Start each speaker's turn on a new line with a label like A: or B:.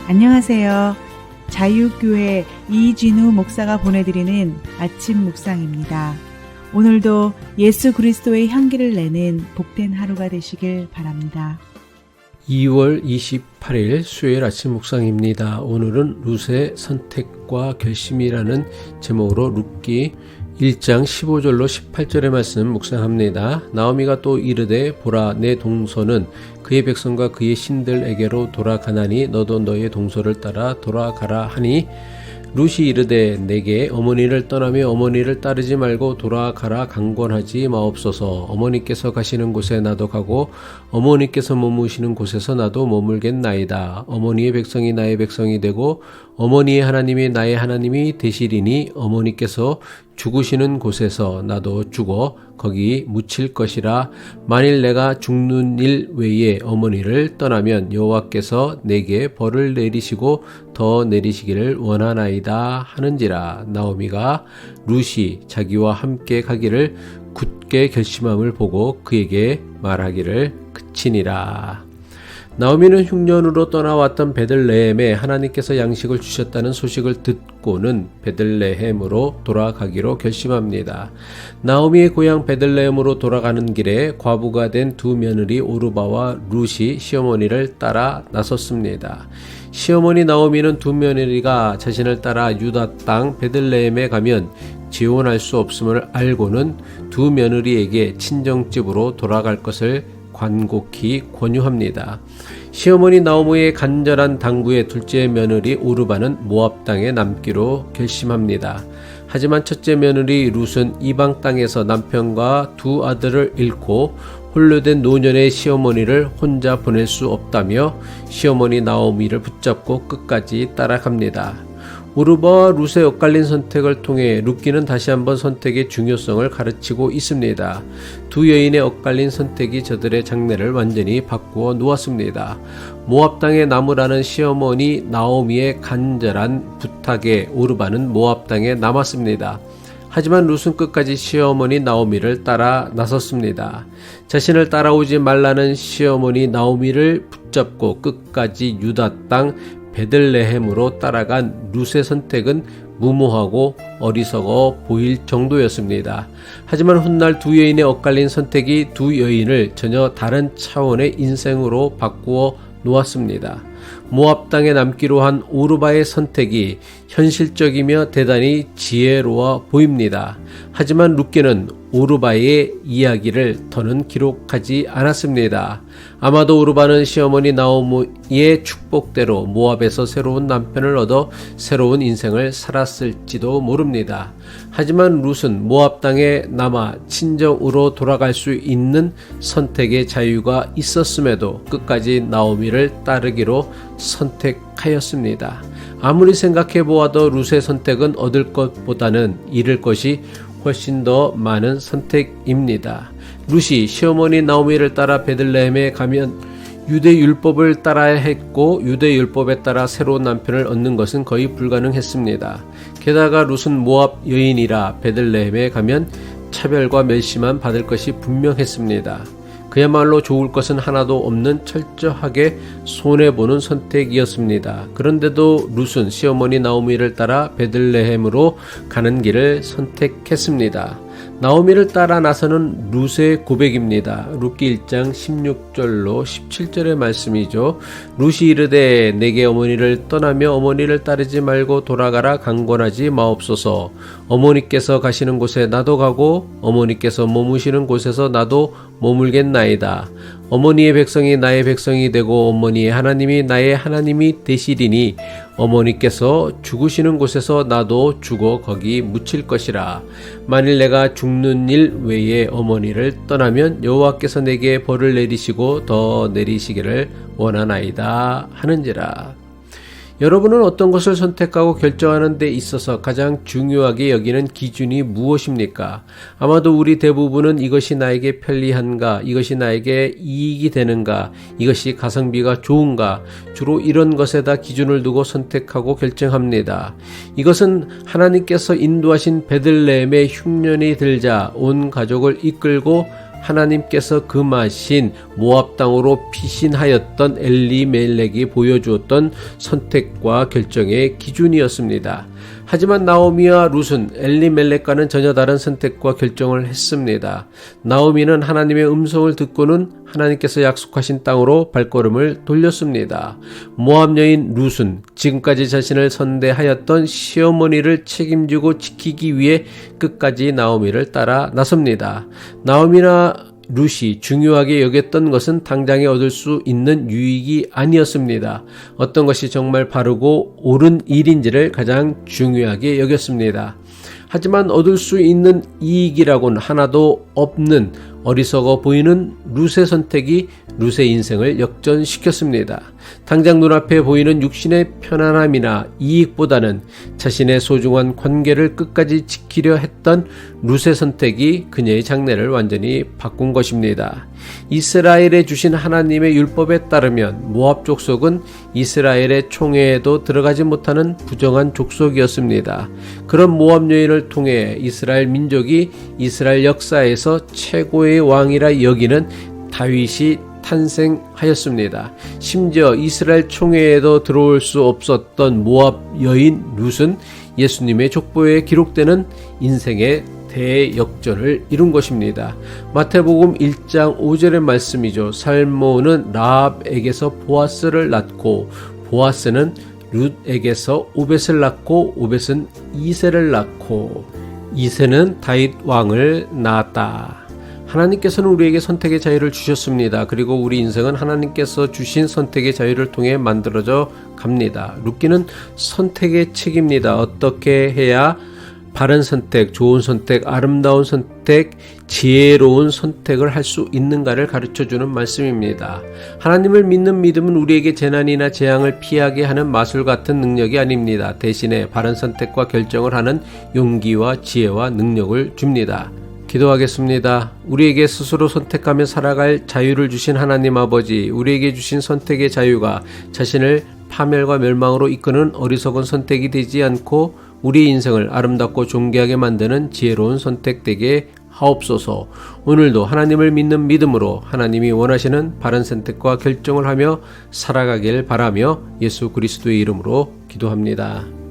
A: 안녕하세요. 자유교회 이진우 목사가 보내드리는 아침 묵상입니다. 오늘도 예수 그리스도의 향기를 내는 복된 하루가 되시길 바랍니다.
B: 2월 28일 수요일 아침 묵상입니다. 오늘은 룻의 선택과 결심이라는 제목으로 룻기 1장 15절로 18절의 말씀 묵상합니다. 나오미가 또 이르되 보라 내 동서는 그의 백성과 그의 신들에게로 돌아가나니 너도 너의 동서를 따라 돌아가라 하니 룻이 이르되 내게 어머니를 떠나며 어머니를 따르지 말고 돌아가라 강권하지 마옵소서. 어머니께서 가시는 곳에 나도 가고 어머니께서 머무시는 곳에서 나도 머물겠나이다. 어머니의 백성이 나의 백성이 되고 어머니의 하나님이 나의 하나님이 되시리니 어머니께서 죽으시는 곳에서 나도 죽어 거기 묻힐 것이라. 만일 내가 죽는 일 외에 어머니를 떠나면 여호와께서 내게 벌을 내리시고 더 내리시기를 원하나이다 하는지라. 나오미가 룻이 자기와 함께 가기를 굳게 결심함을 보고 그에게 말하기를 그치니라. 나오미는 흉년으로 떠나왔던 베들레헴에 하나님께서 양식을 주셨다는 소식을 듣고는 베들레헴으로 돌아가기로 결심합니다. 나오미의 고향 베들레헴으로 돌아가는 길에 과부가 된 두 며느리 오르바와 룻이 시어머니를 따라 나섰습니다. 시어머니 나오미는 두 며느리가 자신을 따라 유다 땅 베들레헴에 가면 재혼할 수 없음을 알고는 두 며느리에게 친정집으로 돌아갈 것을 간곡히 권유합니다. 시어머니 나오미의 간절한 당부에 둘째 며느리 오르바는 모압 땅에 남기로 결심합니다. 하지만 첫째 며느리 룻은 이방 땅에서 남편과 두 아들을 잃고 홀로 된 노년의 시어머니를 혼자 보낼 수 없다며 시어머니 나오미를 붙잡고 끝까지 따라갑니다. 오르바와 룻의 엇갈린 선택을 통해 룻기는 다시 한번 선택의 중요성을 가르치고 있습니다. 두 여인의 엇갈린 선택이 저들의 장래를 완전히 바꾸어 놓았습니다. 모압 땅에 남으라는 시어머니 나오미의 간절한 부탁에 오르바는 모압 땅에 남았습니다. 하지만 룻은 끝까지 시어머니 나오미를 따라 나섰습니다. 자신을 따라오지 말라는 시어머니 나오미를 붙잡고 끝까지 유다 땅 베들레헴으로 따라간 룻의 선택은 무모하고 어리석어 보일 정도였습니다. 하지만 훗날 두 여인의 엇갈린 선택이 두 여인을 전혀 다른 차원의 인생으로 바꾸어 놓았습니다. 모압 땅에 남기로 한 오르바의 선택이 현실적이며 대단히 지혜로워 보입니다. 하지만 룻기는 오르바의 이야기를 더는 기록하지 않았습니다. 아마도 오르바는 시어머니 나오미의 축복대로 모압에서 새로운 남편을 얻어 새로운 인생을 살았을지도 모릅니다. 하지만 룻은 모압 땅에 남아 친정으로 돌아갈 수 있는 선택의 자유가 있었음에도 끝까지 나오미를 따르기로 선택하였습니다. 아무리 생각해 보아도 룻의 선택은 얻을 것보다는 잃을 것이 훨씬 더 많은 선택입니다. 룻이 시어머니 나오미를 따라 베들레헴에 가면 유대 율법을 따라야 했고 유대 율법에 따라 새로운 남편을 얻는 것은 거의 불가능했습니다. 게다가 룻은 모압 여인이라 베들레헴에 가면 차별과 멸시만 받을 것이 분명했습니다. 그야말로 좋을 것은 하나도 없는 철저하게 손해보는 선택이었습니다. 그런데도 룻은 시어머니 나오미를 따라 베들레헴으로 가는 길을 선택했습니다. 나오미를 따라 나서는 룻의 고백입니다. 룻기 1장 16절로 17절의 말씀이죠. 룻이 이르되 내게 어머니를 떠나며 어머니를 따르지 말고 돌아가라 강권하지 마옵소서. 어머니께서 가시는 곳에 나도 가고 어머니께서 머무시는 곳에서 나도 머물겠나이다. 어머니의 백성이 나의 백성이 되고 어머니의 하나님이 나의 하나님이 되시리니 어머니께서 죽으시는 곳에서 나도 죽어 거기 묻힐 것이라. 만일 내가 죽는 일 외에 어머니를 떠나면 여호와께서 내게 벌을 내리시고 더 내리시기를 원하나이다 하는지라. 여러분은 어떤 것을 선택하고 결정하는 데 있어서 가장 중요하게 여기는 기준이 무엇입니까? 아마도 우리 대부분은 이것이 나에게 편리한가, 이것이 나에게 이익이 되는가, 이것이 가성비가 좋은가, 주로 이런 것에다 기준을 두고 선택하고 결정합니다. 이것은 하나님께서 인도하신 베들레헴의 흉년이 들자 온 가족을 이끌고 하나님께서 금하신 모압 땅으로 피신하였던 엘리멜렉이 보여주었던 선택과 결정의 기준이었습니다. 하지만 나오미와 룻은 엘리멜렉과는 전혀 다른 선택과 결정을 했습니다. 나오미는 하나님의 음성을 듣고는 하나님께서 약속하신 땅으로 발걸음을 돌렸습니다. 모압 여인 룻은 지금까지 자신을 선대하였던 시어머니를 책임지고 지키기 위해 끝까지 나오미를 따라 나섭니다. 나오미나 룻이 중요하게 여겼던 것은 당장에 얻을 수 있는 유익이 아니었습니다. 어떤 것이 정말 바르고 옳은 일인지를 가장 중요하게 여겼습니다. 하지만 얻을 수 있는 이익이라고는 하나도 없는 어리석어 보이는 룻의 선택이 룻의 인생을 역전시켰습니다. 당장 눈앞에 보이는 육신의 편안함이나 이익보다는 자신의 소중한 관계를 끝까지 지키려 했던 룻의 선택이 그녀의 장래를 완전히 바꾼 것입니다. 이스라엘에 주신 하나님의 율법에 따르면 모압 족속은 이스라엘의 총회에도 들어가지 못하는 부정한 족속이었습니다. 그런 모압 여인을 통해 이스라엘 민족이 이스라엘 역사에서 최고의 왕이라 여기는 다윗이 탄생하였습니다. 심지어 이스라엘 총회에도 들어올 수 없었던 모압 여인 룻은 예수님의 족보에 기록되는 인생의 대역전을 이룬 것입니다. 마태복음 1장 5절의 말씀이죠. 살모는 라합에게서 보아스를 낳고 보아스는 룻에게서 오벳을 낳고 오벳은 이새를 낳고 이새는 다윗 왕을 낳았다. 하나님께서는 우리에게 선택의 자유를 주셨습니다. 그리고 우리 인생은 하나님께서 주신 선택의 자유를 통해 만들어져 갑니다. 룻기는 선택의 책입니다. 어떻게 해야 바른 선택, 좋은 선택, 아름다운 선택, 지혜로운 선택을 할 수 있는가를 가르쳐주는 말씀입니다. 하나님을 믿는 믿음은 우리에게 재난이나 재앙을 피하게 하는 마술 같은 능력이 아닙니다. 대신에 바른 선택과 결정을 하는 용기와 지혜와 능력을 줍니다. 기도하겠습니다. 우리에게 스스로 선택하며 살아갈 자유를 주신 하나님 아버지, 우리에게 주신 선택의 자유가 자신을 파멸과 멸망으로 이끄는 어리석은 선택이 되지 않고 우리 인생을 아름답고 존귀하게 만드는 지혜로운 선택되게 하옵소서. 오늘도 하나님을 믿는 믿음으로 하나님이 원하시는 바른 선택과 결정을 하며 살아가길 바라며 예수 그리스도의 이름으로 기도합니다.